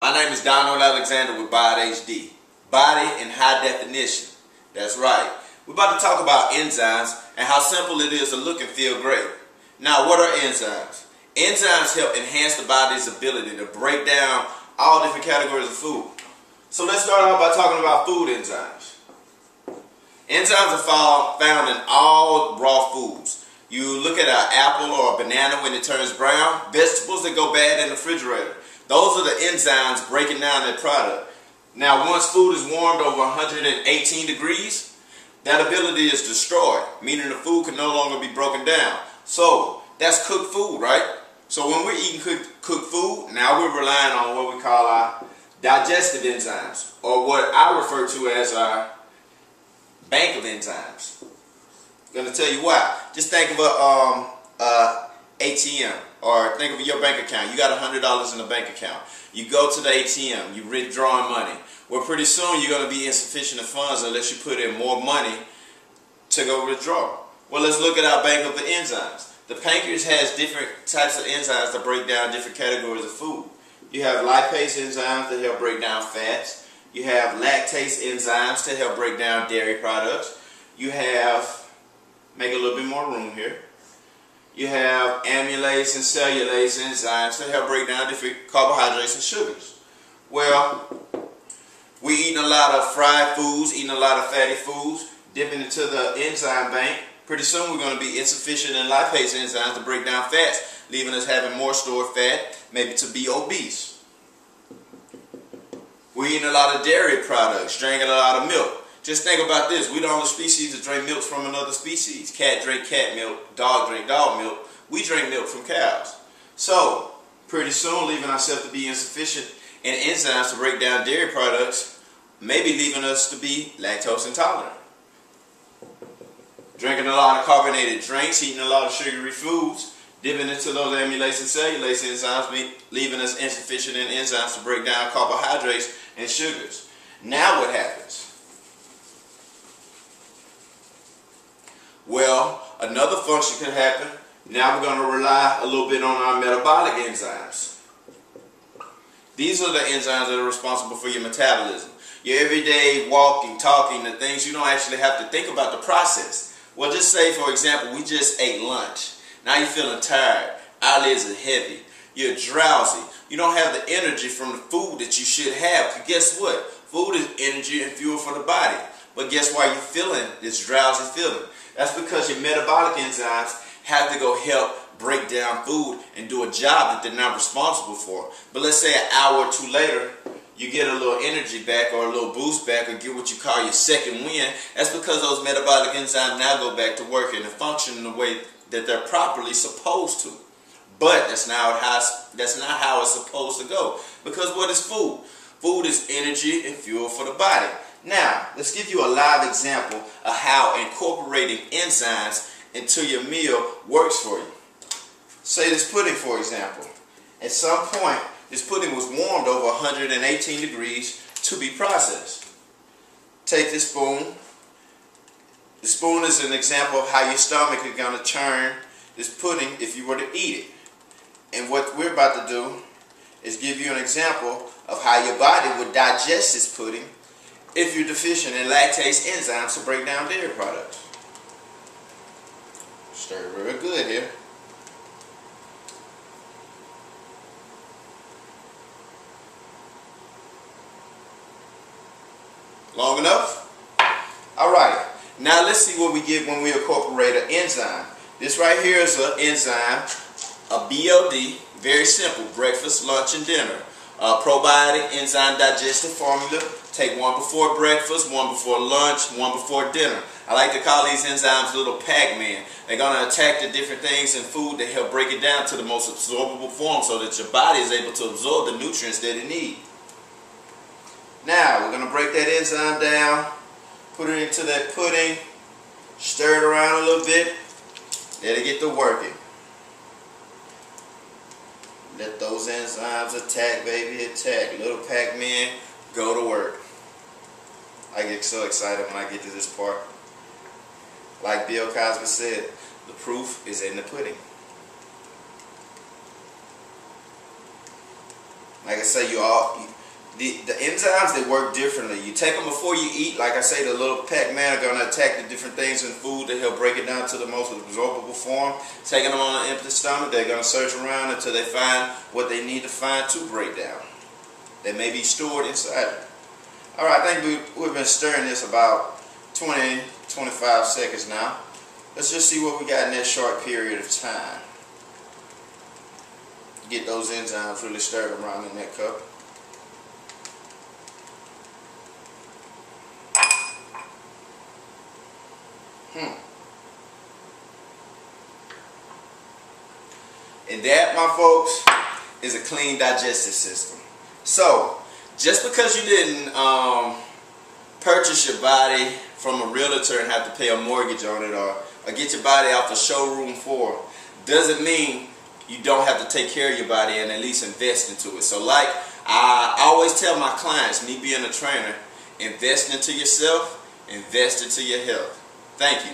My name is Donald Alexander with BODHD. Body in high definition. That's right. We're about to talk about enzymes and how simple it is to look and feel great. Now, what are enzymes? Enzymes help enhance the body's ability to break down all different categories of food. So let's start off by talking about food enzymes. Enzymes are found in all raw foods. You look at an apple or a banana when it turns brown, vegetables that go bad in the refrigerator. Those are the enzymes breaking down that product. Now, once food is warmed over 118 degrees, that ability is destroyed, meaning the food can no longer be broken down. So, that's cooked food, right? So when we're eating cooked food, now we're relying on what we call our digestive enzymes, or what I refer to as our bank of enzymes. I'm going to tell you why. Just think of a ATM, or think of your bank account. You got $100 in the bank account. You go to the ATM, you're withdrawing money. Well, pretty soon you're going to be insufficient of funds unless you put in more money to go withdraw. Well, let's look at our bank of the enzymes. The pancreas has different types of enzymes that break down different categories of food. You have lipase enzymes that help break down fats. You have lactase enzymes to help break down dairy products. You have, make a little bit more room here. You have amylase and cellulase enzymes to help break down different carbohydrates and sugars. Well, we eating a lot of fried foods, eating a lot of fatty foods, dipping into the enzyme bank. Pretty soon we're going to be insufficient in lipase enzymes to break down fats, leaving us having more stored fat, maybe to be obese. We're eating a lot of dairy products, drinking a lot of milk. Just think about this. We're the only species that drink milk from another species. Cat drink cat milk, dog drink dog milk. We drink milk from cows. So, pretty soon leaving ourselves to be insufficient in enzymes to break down dairy products, maybe leaving us to be lactose intolerant. Drinking a lot of carbonated drinks, eating a lot of sugary foods, dipping into those amylase and cellulase enzymes, leaving us insufficient in enzymes to break down carbohydrates and sugars. Now what happens? Well, another function could happen. Now we're going to rely a little bit on our metabolic enzymes. These are the enzymes that are responsible for your metabolism. Your everyday walking, talking, the things you don't actually have to think about the process. Well, just say, for example, we just ate lunch. Now you're feeling tired. Eyelids are heavy. You're drowsy. You don't have the energy from the food that you should have. Because guess what? Food is energy and fuel for the body. But guess why you're feeling this drowsy feeling? That's because your metabolic enzymes have to go help break down food and do a job that they're not responsible for. But let's say an hour or two later, you get a little energy back or a little boost back or get what you call your second wind. That's because those metabolic enzymes now go back to work and function in the way that they're properly supposed to. But that's not how it's supposed to go. Because what is food? Food is energy and fuel for the body. Now, let's give you a live example of how incorporating enzymes into your meal works for you. Say this pudding, for example. At some point, this pudding was warmed over 118 degrees to be processed. Take this spoon. The spoon is an example of how your stomach is going to churn this pudding if you were to eat it. And what we're about to do is give you an example of how your body would digest this pudding if you're deficient in lactase enzymes to break down dairy products. Stir very good here. Long enough? Alright, now let's see what we get when we incorporate an enzyme. This right here is an enzyme, a BOD, very simple, breakfast, lunch, and dinner. Probiotic enzyme digestive formula. Take one before breakfast, one before lunch, one before dinner. I like to call these enzymes little Pac-Man. They're going to attack the different things in food that help break it down to the most absorbable form so that your body is able to absorb the nutrients that it needs. Now, we're going to break that enzyme down, put it into that pudding, stir it around a little bit, let it get to working. Let those enzymes attack, baby, attack. Little Pac-Man, go to work. I get so excited when I get to this part. Like Bill Cosby said, the proof is in the pudding. Like I say, The enzymes, they work differently. You take them before you eat. Like I say, the little Pac-Man are going to attack the different things in food to help break it down to the most absorbable form. Taking them on an empty stomach, they're going to search around until they find what they need to find to break down. They may be stored inside it. Alright, I think we've been stirring this about 20-25 seconds now. Let's just see what we got in that short period of time. Get those enzymes really stirred around in that cup. And that, my folks, is a clean digestive system. So, just because you didn't purchase your body from a realtor and have to pay a mortgage on it, or get your body off the showroom floor, doesn't mean you don't have to take care of your body and at least invest into it. So like I always tell my clients, me being a trainer, invest into yourself, invest into your health. Thank you.